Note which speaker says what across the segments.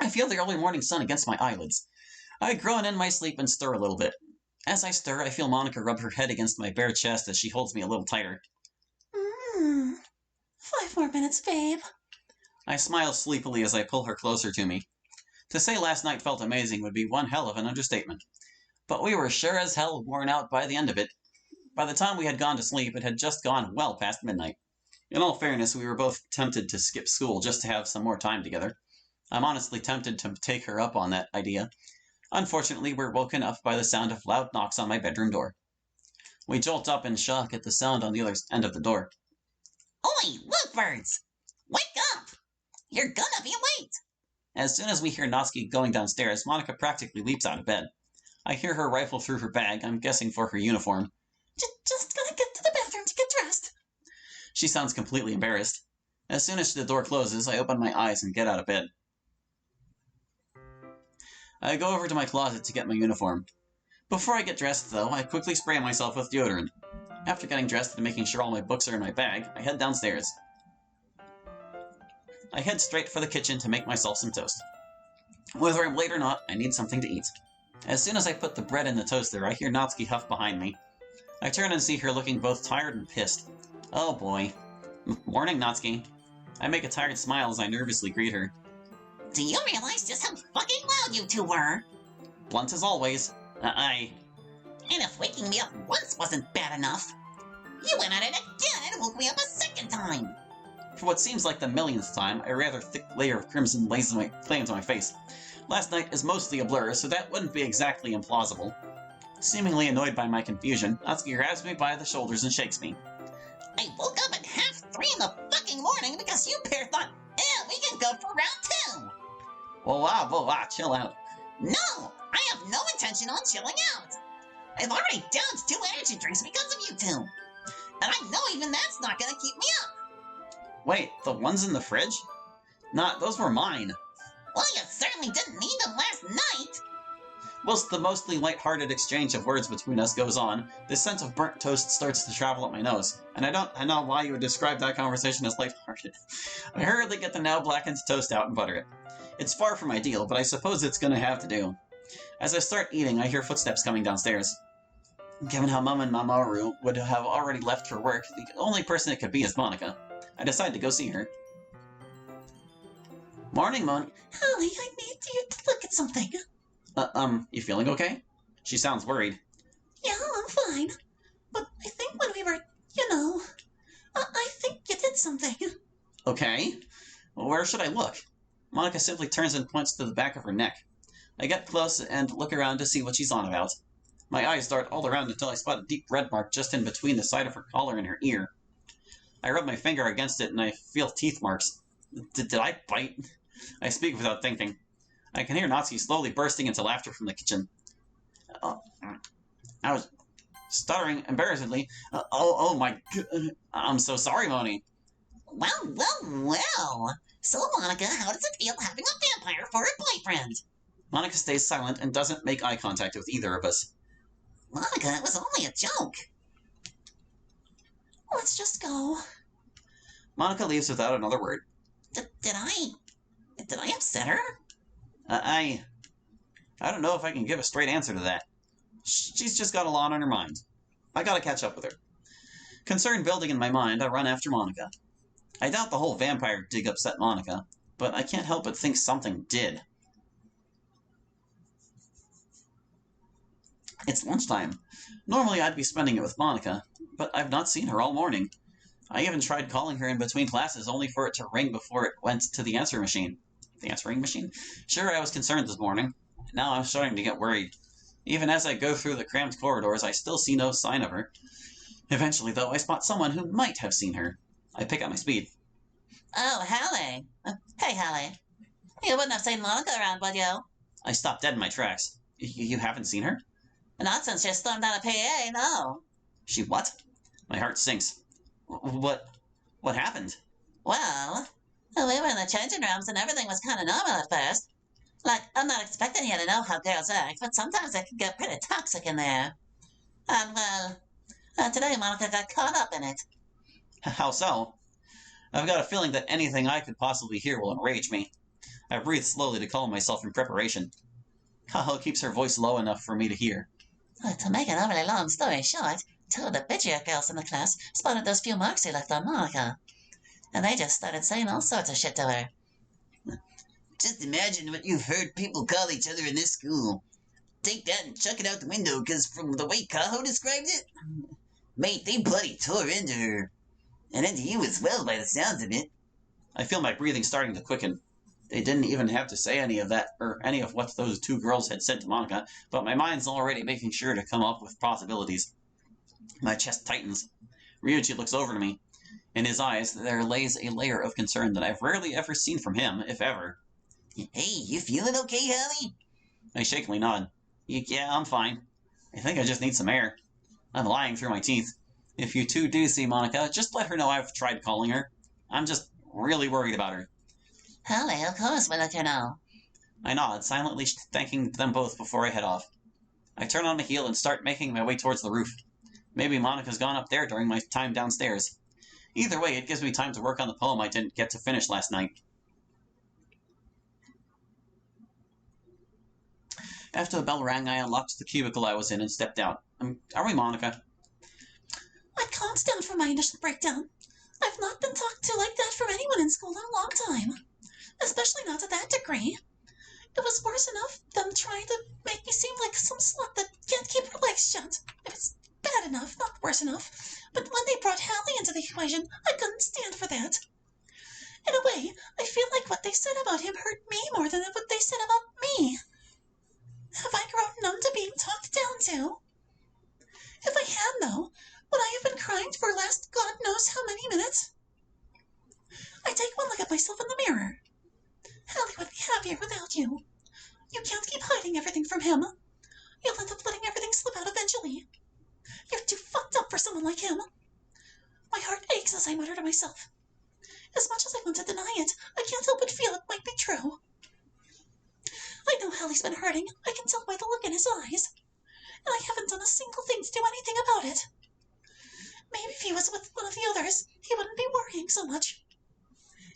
Speaker 1: I feel the early morning sun against my eyelids. I groan in my sleep and stir a little bit. As I stir, I feel Monica rub her head against my bare chest as she holds me a little tighter.
Speaker 2: 5 more minutes, babe.
Speaker 1: I smile sleepily as I pull her closer to me. To say last night felt amazing would be one hell of an understatement. But we were sure as hell worn out by the end of it. By the time we had gone to sleep, it had just gone well past midnight. In all fairness, we were both tempted to skip school just to have some more time together. I'm honestly tempted to take her up on that idea. Unfortunately, we're woken up by the sound of loud knocks on my bedroom door. We jolt up in shock at the sound on the other end of the door.
Speaker 2: Oi, lovebirds! Wake up! You're gonna be late!
Speaker 1: As soon as we hear Natsuki going downstairs, Monica practically leaps out of bed. I hear her rifle through her bag, I'm guessing for her uniform.
Speaker 2: Just gonna get to the bathroom to get dressed.
Speaker 1: She sounds completely embarrassed. As soon as the door closes, I open my eyes and get out of bed. I go over to my closet to get my uniform. Before I get dressed, though, I quickly spray myself with deodorant. After getting dressed and making sure all my books are in my bag, I head downstairs. I head straight for the kitchen to make myself some toast. Whether I'm late or not, I need something to eat. As soon as I put the bread in the toaster, I hear Natsuki huff behind me. I turn and see her looking both tired and pissed. Oh boy. Morning, Natsuki. I make a tired smile as I nervously greet her.
Speaker 2: Do you realize just how fucking loud you two were?
Speaker 1: Blunt as always. And
Speaker 2: if waking me up once wasn't bad enough, you went at it again and woke me up a second time!
Speaker 1: For what seems like the millionth time, a rather thick layer of crimson lays into my face. Last night is mostly a blur, so that wouldn't be exactly implausible. Seemingly annoyed by my confusion, Natsuki grabs me by the shoulders and shakes me.
Speaker 2: I woke up at 3:30 in the fucking morning because you pair thought, we can go for round 2!
Speaker 1: Whoa, chill out.
Speaker 2: No! I have no intention on chilling out! I've already downed 2 energy drinks because of you two! And I know even that's not gonna keep me up!
Speaker 1: Wait, the ones in the fridge? Those were mine.
Speaker 2: Well, you certainly didn't need them last night!
Speaker 1: Whilst the mostly light-hearted exchange of words between us goes on, the scent of burnt toast starts to travel up my nose, and I don't know why you would describe that conversation as light-hearted. I hurriedly get the now blackened toast out and butter it. It's far from ideal, but I suppose it's gonna have to do. As I start eating, I hear footsteps coming downstairs. Given how Mum and Mamoru would have already left for work, the only person it could be is Monica. I decide to go see her. Morning, Mon.
Speaker 2: Holly, I need you to look at something.
Speaker 1: You feeling okay? She sounds worried.
Speaker 2: Yeah, I'm fine. But I think when we were, I think you did something.
Speaker 1: Okay. Well, where should I look? Monica simply turns and points to the back of her neck. I get close and look around to see what she's on about. My eyes dart all around until I spot a deep red mark just in between the side of her collar and her ear. I rub my finger against it and I feel teeth marks. Did I bite? I speak without thinking. I can hear Natsuki slowly bursting into laughter from the kitchen. I was stuttering embarrassedly. Oh my... I'm so sorry, Moni.
Speaker 2: Well. So, Monica, how does it feel having a vampire for a boyfriend?
Speaker 1: Monica stays silent and doesn't make eye contact with either of us.
Speaker 2: Monica, it was only a joke. Let's just go.
Speaker 1: Monica leaves without another word.
Speaker 2: Did I upset her?
Speaker 1: I don't know if I can give a straight answer to that. She's just got a lot on her mind. I gotta catch up with her. Concern building in my mind, I run after Monica. I doubt the whole vampire dig upset Monica, but I can't help but think something did. It's lunchtime. Normally I'd be spending it with Monica, but I've not seen her all morning. I even tried calling her in between classes only for it to ring before it went to the answering machine. The answering machine? Sure, I was concerned this morning. Now I'm starting to get worried. Even as I go through the cramped corridors, I still see no sign of her. Eventually, though, I spot someone who might have seen her. I pick up my speed.
Speaker 2: Oh, Hallie. Hey, Hallie. You wouldn't have seen Monica around, would you?
Speaker 1: I stop dead in my tracks. You haven't seen her?
Speaker 2: Not since she stormed out of PA, no.
Speaker 1: She what? My heart sinks. What happened?
Speaker 2: Well, we were in the changing rooms and everything was kind of normal at first. Like, I'm not expecting you to know how girls act, but sometimes it can get pretty toxic in there. And, well, today Monica got caught up in it.
Speaker 1: How so? I've got a feeling that anything I could possibly hear will enrage me. I breathe slowly to calm myself in preparation. Kaho keeps her voice low enough for me to hear.
Speaker 2: To make an overly long story short, two of the bitchier girls in the class spotted those few marks he left on Monica. And they just started saying all sorts of shit to her.
Speaker 3: Just imagine what you've heard people call each other in this school. Take that and chuck it out the window, because from the way Kaho described it, mate, they bloody tore into her. And into you as well, by the sounds of it.
Speaker 1: I feel my breathing starting to quicken. They didn't even have to say any of that, or any of what those two girls had said to Monica, but my mind's already making sure to come up with possibilities. My chest tightens. Ryuichi looks over to me. In his eyes, there lays a layer of concern that I've rarely ever seen from him, if ever.
Speaker 3: Hey, you feeling okay, Hallie?
Speaker 1: I shakily nod. Yeah, I'm fine. I think I just need some air. I'm lying through my teeth. If you two do see Monica, just let her know I've tried calling her. I'm just really worried about her.
Speaker 2: Hallie, of course we'll let her know.
Speaker 1: I nod, silently thanking them both before I head off. I turn on my heel and start making my way towards the roof. Maybe Monica's gone up there during my time downstairs. Either way, it gives me time to work on the poem I didn't get to finish last night. After the bell rang, I unlocked the cubicle I was in and stepped out. Are we Monica?
Speaker 4: I calmed down from my initial breakdown. I've not been talked to like that from anyone in school in a long time. Especially not to that degree. It was worse enough them trying to make me seem like some slut that can't keep her legs shut. It was bad enough, not worse enough. But when they brought Hallie into the equation, I couldn't stand for that. In a way, I feel like what they said about him hurt me more than what they said about me. Have I grown numb to being talked down to? If I had, though, would I have been crying for last God knows how many minutes? I take one look at myself in the mirror. Hallie would be happier without you. You can't keep hiding everything from him. You'll end up letting everything slip out eventually. You're too fucked up for someone like him. My heart aches as I mutter to myself. As much as I want to deny it, I can't help but feel it might be true. I know Hallie's been hurting. I can tell by the look in his eyes. And I haven't done a single thing to do anything about it. Maybe if he was with one of the others, he wouldn't be worrying so much.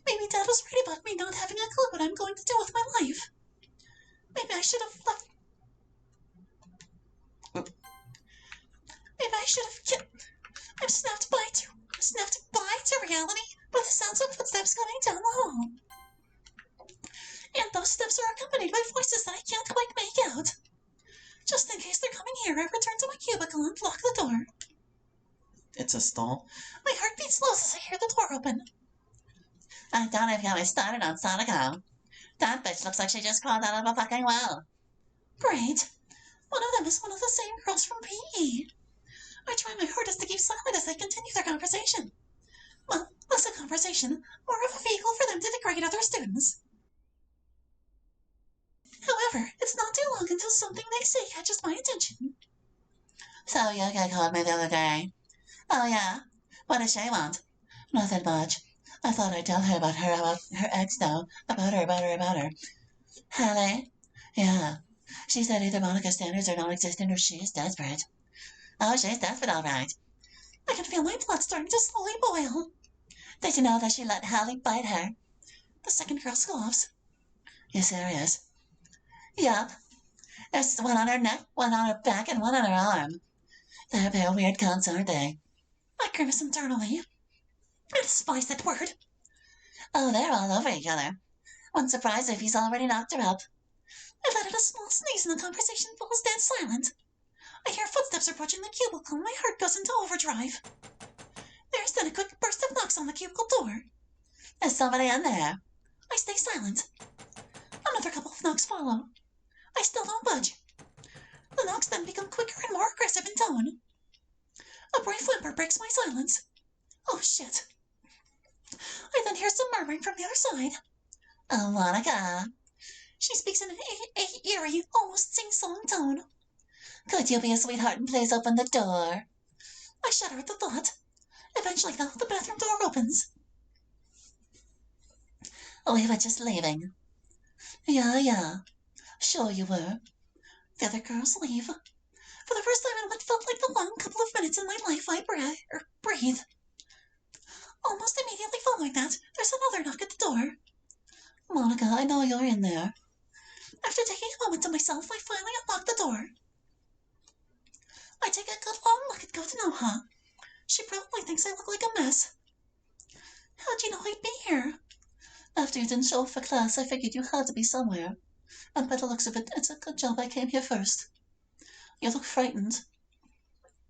Speaker 4: Maybe Dad was right about me not having a clue what I'm going to do with my life. Maybe I should have left. Maybe I should have. I'm snapped by to reality by the sounds of footsteps coming down the hall. And those steps are accompanied by voices that I can't quite make out. Just in case they're coming here, I return to my cubicle and lock the door.
Speaker 1: It's a stall.
Speaker 4: My heart beats low as I hear the door open.
Speaker 2: I don't even get me started on Sonico. That bitch looks like she just crawled out of a fucking well.
Speaker 4: Great. One of them is one of the same girls from PE. I try my hardest to keep silent as they continue their conversation. Well, less a conversation, more of a vehicle for them to degrade other students. However, it's not too long until something they say catches my attention.
Speaker 2: So Yoga called me the other day. Oh yeah? What does she want? Nothing much. I thought I'd tell her about her ex though. About her. Hallie? Yeah. She said either Monica's standards are non-existent or she is desperate. Oh, she's desperate, all right.
Speaker 4: I can feel my blood starting to slowly boil.
Speaker 2: Did you know that she let Hallie bite her?
Speaker 4: The second girl scoffs.
Speaker 2: You serious? Yup. There's one on her neck, one on her back, and one on her arm. They're a pair of weird cunts, aren't they?
Speaker 4: I grimace internally. I despise that word.
Speaker 2: Oh, they're all over each other. Wouldn't surprise if he's already knocked her up.
Speaker 4: I let out a small sneeze and the conversation falls dead silent. I hear footsteps approaching the cubicle and my heart goes into overdrive. There's then a quick burst of knocks on the cubicle door.
Speaker 2: There's somebody in there.
Speaker 4: I stay silent. Another couple of knocks follow. I still don't budge. The knocks then become quicker and more aggressive in tone. A brief whimper breaks my silence. Oh shit. I then hear some murmuring from the other side.
Speaker 2: Oh, Monica.
Speaker 4: She speaks in an eerie, almost sing-song tone.
Speaker 2: Could you be a sweetheart and please open the door?
Speaker 4: I shudder at the thought. Eventually, though, the bathroom door opens.
Speaker 2: We were just leaving. Yeah. Sure you were.
Speaker 4: The other girls leave. For the first time in what felt like the long couple of minutes in my life, I breathe. Almost immediately following that, there's another knock at the door. Monica, I know you're in there. After taking a moment to myself, I finally unlock the door. I take a good long look at Kotanoha. She probably thinks I look like a mess. How'd you know I'd be here? After you didn't show up for class, I figured you had to be somewhere. And by the looks of it, it's a good job I came here first. You look frightened.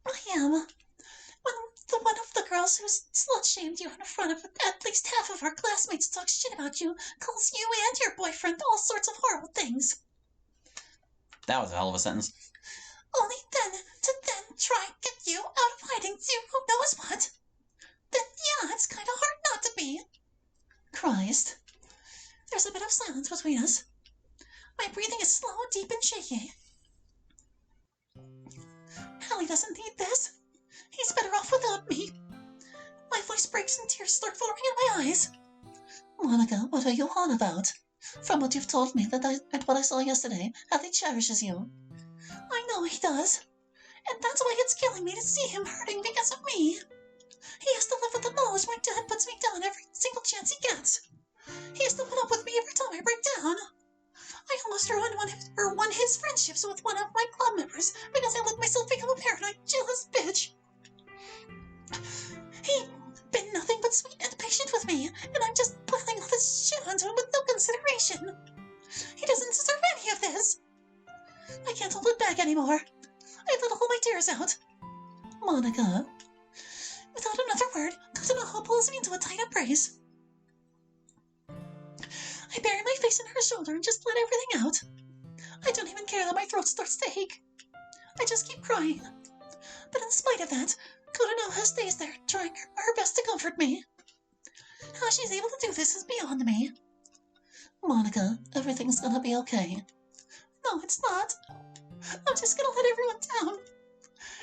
Speaker 4: I am. One of the girls who slut-shamed you in front of at least half of our classmates talks shit about you, calls you and your boyfriend all sorts of horrible things.
Speaker 1: That was a hell of a sentence.
Speaker 4: Only then to try and get you out of hiding to who knows what. Then yeah, it's kind of hard not to be. Christ. There's a bit of silence between us. My breathing is slow, deep, and shaky. Hallie doesn't need this. He's better off without me. My voice breaks and tears start flowing in my eyes. Monica, what are you on about? From what you've told me and what I saw yesterday, Hallie cherishes you. I know he does. And that's why it's killing me to see him hurting because of me. He has to live with the knowledge my dad puts me down every single chance he gets. He has to put up with me every time I break down. I almost won his friendships with one of my club members because I let myself become a paranoid, jealous bitch. He's been nothing but sweet and patient with me, and I'm just piling all this shit onto him with no consideration. He doesn't deserve any of this. I can't hold it back anymore. I let all my tears out. Monica. Without another word, Kotanoha pulls me into a tight embrace. I bury my face in her shoulder and just let everything out. I don't even care that my throat starts to ache. I just keep crying. But in spite of that, Kotanoha stays there, trying her best to comfort me. How she's able to do this is beyond me. Monica, everything's gonna be okay. No, it's not. I'm just gonna let everyone down.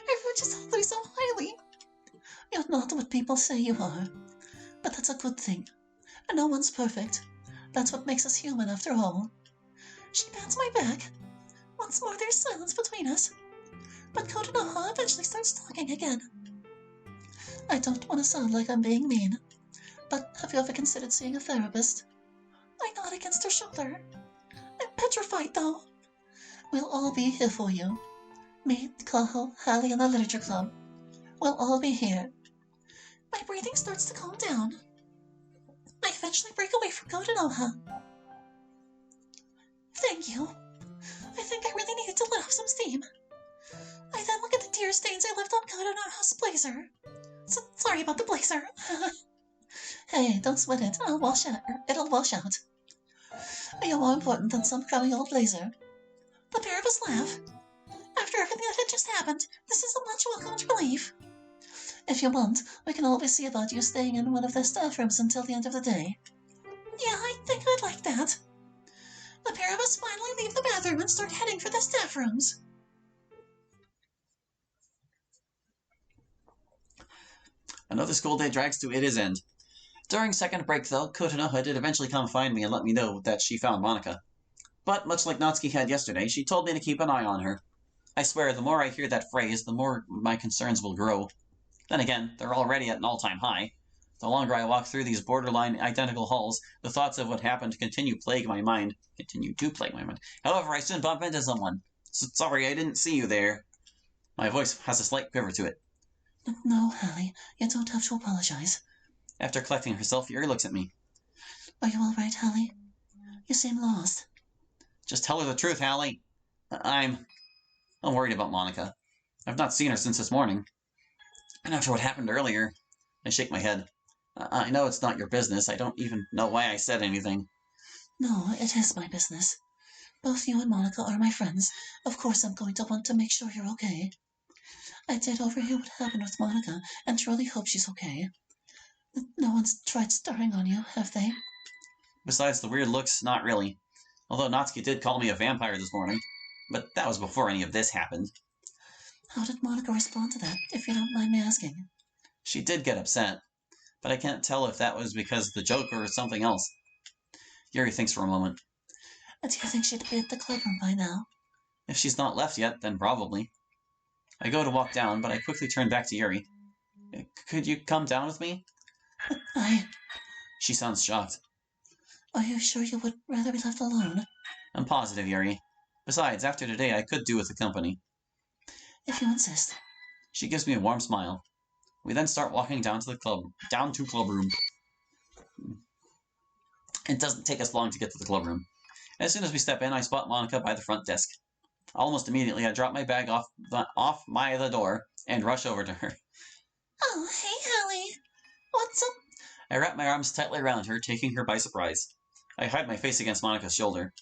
Speaker 4: Everyone just holds me so highly. You're not what people say you are. But that's a good thing. And no one's perfect. That's what makes us human, after all. She pats my back. Once more, there's silence between us. But Kotanoha eventually starts talking again. I don't want to sound like I'm being mean, but have you ever considered seeing a therapist? I nod against her shoulder. I'm petrified, though. We'll all be here for you. Me, Kaho, Hallie, and the Literature Club. We'll all be here. My breathing starts to calm down. I eventually break away from Kotanoha. Thank you. I think I really needed to let off some steam. I then look at the tear stains I left on Kotanoha's blazer. Sorry about the blazer. Hey, don't sweat it. It'll wash out. You're more important than some crummy old blazer. The pair of us laugh. After everything that had just happened, this is a much welcomed relief. If you want, we can always see about you staying in one of their staff rooms until the end of the day. Yeah, I think I'd like that. The pair of us finally leave the bathroom and start heading for the staff rooms.
Speaker 1: Another school day drags to its end. During second break, though, Kotanoha did eventually come find me and let me know that she found Monica. But, much like Natsuki had yesterday, she told me to keep an eye on her. I swear, the more I hear that phrase, the more my concerns will grow. Then again, they're already at an all-time high. The longer I walk through these borderline identical halls, the thoughts of what happened continue to plague my mind. However, I soon bump into someone. Sorry, I didn't see you there. My voice has a slight quiver to it.
Speaker 4: No, Hallie, you don't have to apologize.
Speaker 1: After collecting herself, Yuri looks at me.
Speaker 4: Are you all right, Hallie? You seem lost.
Speaker 1: Just tell her the truth, Hallie. I'm worried about Monica. I've not seen her since this morning. And after what happened earlier, I shake my head. I know it's not your business. I don't even know why I said anything.
Speaker 4: No, it is my business. Both you and Monica are my friends. Of course I'm going to want to make sure you're okay. I did overhear what happened with Monica, and truly hope she's okay. No one's tried starring on you, have they?
Speaker 1: Besides the weird looks, not really. Although Natsuki did call me a vampire this morning. But that was before any of this happened.
Speaker 4: How did Monica respond to that, if you don't mind me asking?
Speaker 1: She did get upset. But I can't tell if that was because of the joke or something else. Yuri thinks for a moment.
Speaker 4: Do you think she'd be at the clubroom by now?
Speaker 1: If she's not left yet, then probably. I go to walk down, but I quickly turn back to Yuri. Could you come down with me?
Speaker 4: I...
Speaker 1: She sounds shocked.
Speaker 4: Are you sure you would rather be left alone?
Speaker 1: I'm positive, Yuri. Besides, after today, I could do with the company.
Speaker 4: If you insist.
Speaker 1: She gives me a warm smile. We then start walking down to club room. It doesn't take us long to get to the club room. As soon as we step in, I spot Monica by the front desk. Almost immediately, I drop my bag off the door and rush over to her.
Speaker 4: Oh, hey, Hallie. What's up?
Speaker 1: I wrap my arms tightly around her, taking her by surprise. I hide my face against Monica's shoulder.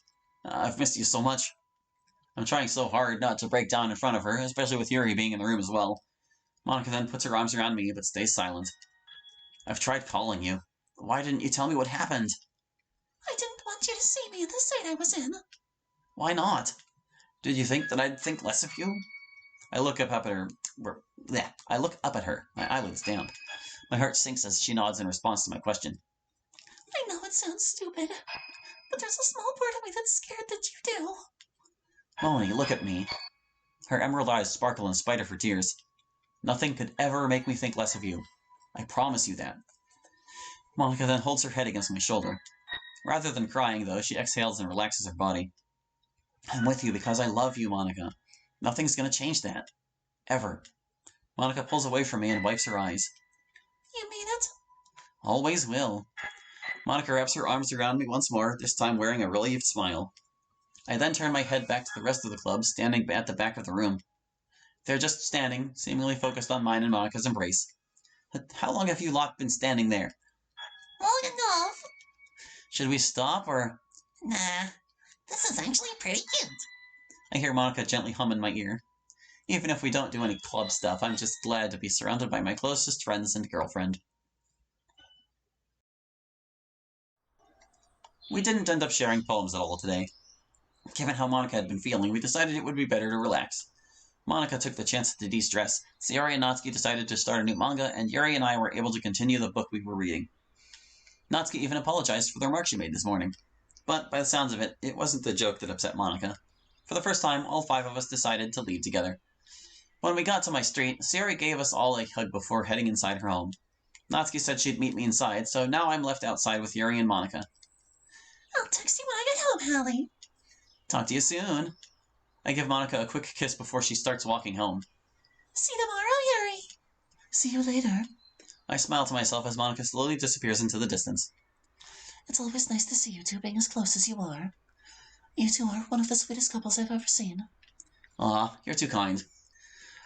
Speaker 1: I've missed you so much. I'm trying so hard not to break down in front of her, especially with Yuri being in the room as well. Monica then puts her arms around me, but stays silent. I've tried calling you. Why didn't you tell me what happened?
Speaker 4: I didn't want you to see me in the state I was in.
Speaker 1: Why not? Did you think that I'd think less of you? I look up at her. My eyelids damp. My heart sinks as she nods in response to my question.
Speaker 4: I know it sounds stupid, but there's a small part of me that's scared that you do.
Speaker 1: Moni, look at me. Her emerald eyes sparkle in spite of her tears. Nothing could ever make me think less of you. I promise you that. Monica then holds her head against my shoulder. Rather than crying, though, she exhales and relaxes her body. I'm with you because I love you, Monica. Nothing's going to change that. Ever. Monica pulls away from me and wipes her eyes.
Speaker 4: You mean it?
Speaker 1: Always will. Monica wraps her arms around me once more, this time wearing a relieved smile. I then turn my head back to the rest of the club, standing at the back of the room. They're just standing, seemingly focused on mine and Monica's embrace. How long have you lot been standing there?
Speaker 2: Long enough.
Speaker 1: Should we stop, or...
Speaker 2: Nah, this is actually pretty cute.
Speaker 1: I hear Monica gently hum in my ear. Even if we don't do any club stuff, I'm just glad to be surrounded by my closest friends and girlfriend. We didn't end up sharing poems at all today. Given how Monica had been feeling, we decided it would be better to relax. Monica took the chance to de-stress. Sayori and Natsuki decided to start a new manga, and Yuri and I were able to continue the book we were reading. Natsuki even apologized for the remark she made this morning. But, by the sounds of it, it wasn't the joke that upset Monica. For the first time, all 5 of us decided to leave together. When we got to my street, Sayori gave us all a hug before heading inside her home. Natsuki said she'd meet me inside, so now I'm left outside with Yuri and Monica.
Speaker 4: I'll text you when I get home, Hallie.
Speaker 1: Talk to you soon. I give Monica a quick kiss before she starts walking home.
Speaker 4: See you tomorrow, Yuri. See you later.
Speaker 1: I smile to myself as Monica slowly disappears into the distance.
Speaker 4: It's always nice to see you two being as close as you are. You two are one of the sweetest couples I've ever seen.
Speaker 1: Aw, you're too kind.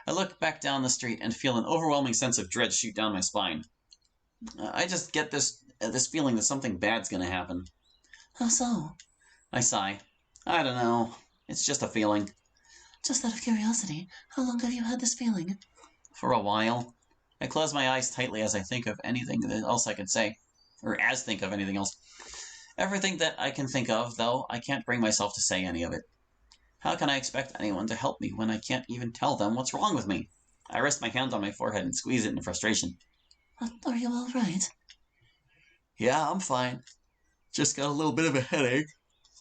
Speaker 1: I look back down the street and feel an overwhelming sense of dread shoot down my spine. I just get this feeling that something bad's gonna happen.
Speaker 4: How so?
Speaker 1: I sigh. I don't know. It's just a feeling.
Speaker 4: Just out of curiosity, how long have you had this feeling?
Speaker 1: For a while. I close my eyes tightly as I think of anything else I could say. Or as think of anything else. Everything that I can think of, though, I can't bring myself to say any of it. How can I expect anyone to help me when I can't even tell them what's wrong with me? I rest my hand on my forehead and squeeze it in frustration.
Speaker 4: Are you all right?
Speaker 1: Yeah, I'm fine. Just got a little bit of a headache.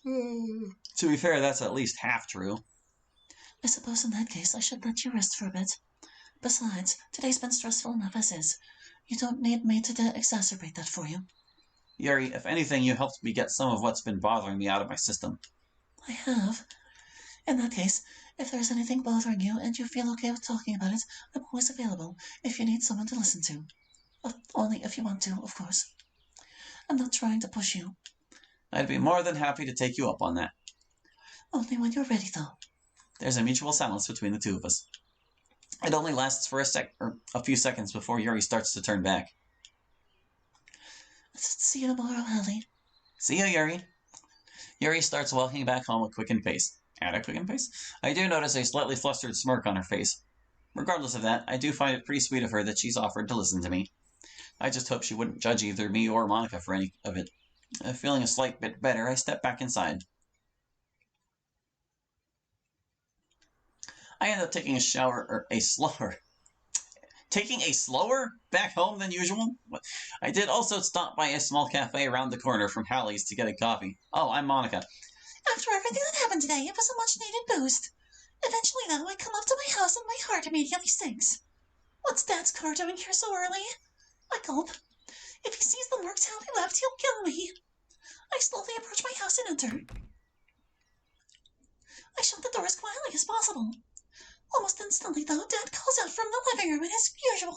Speaker 1: To be fair, that's at least half true.
Speaker 4: I suppose in that case I should let you rest for a bit. Besides, today's been stressful enough as is. You don't need me to exacerbate that for you.
Speaker 1: Yuri, if anything, you helped me get some of what's been bothering me out of my system.
Speaker 4: I have. In that case, if there's anything bothering you and you feel okay with talking about it, I'm always available if you need someone to listen to. Only if you want to, of course. I'm not trying to push you.
Speaker 1: I'd be more than happy to take you up on that.
Speaker 4: Only when you're ready, though.
Speaker 1: There's a mutual silence between the two of us. It only lasts for a few seconds before Yuri starts to turn back.
Speaker 4: See you tomorrow, Hallie.
Speaker 1: See you, Yuri. Yuri starts walking back home at a quickened pace. I do notice a slightly flustered smirk on her face. Regardless of that, I do find it pretty sweet of her that she's offered to listen to me. I just hope she wouldn't judge either me or Monica for any of it. Feeling a slight bit better, I step back inside. I end up taking a slower back home than usual. I did also stop by a small cafe around the corner from Hallie's to get a coffee. Oh, I'm Monica.
Speaker 4: After everything that happened today, it was a much-needed boost. Eventually, though, I come up to my house and my heart immediately sinks. What's Dad's car doing here so early? I gulp. If he sees the marks Hallie left, he'll kill me. I slowly approach my house and enter. I shut the door as quietly as possible. Almost instantly, though, Dad calls out from the living room in his usual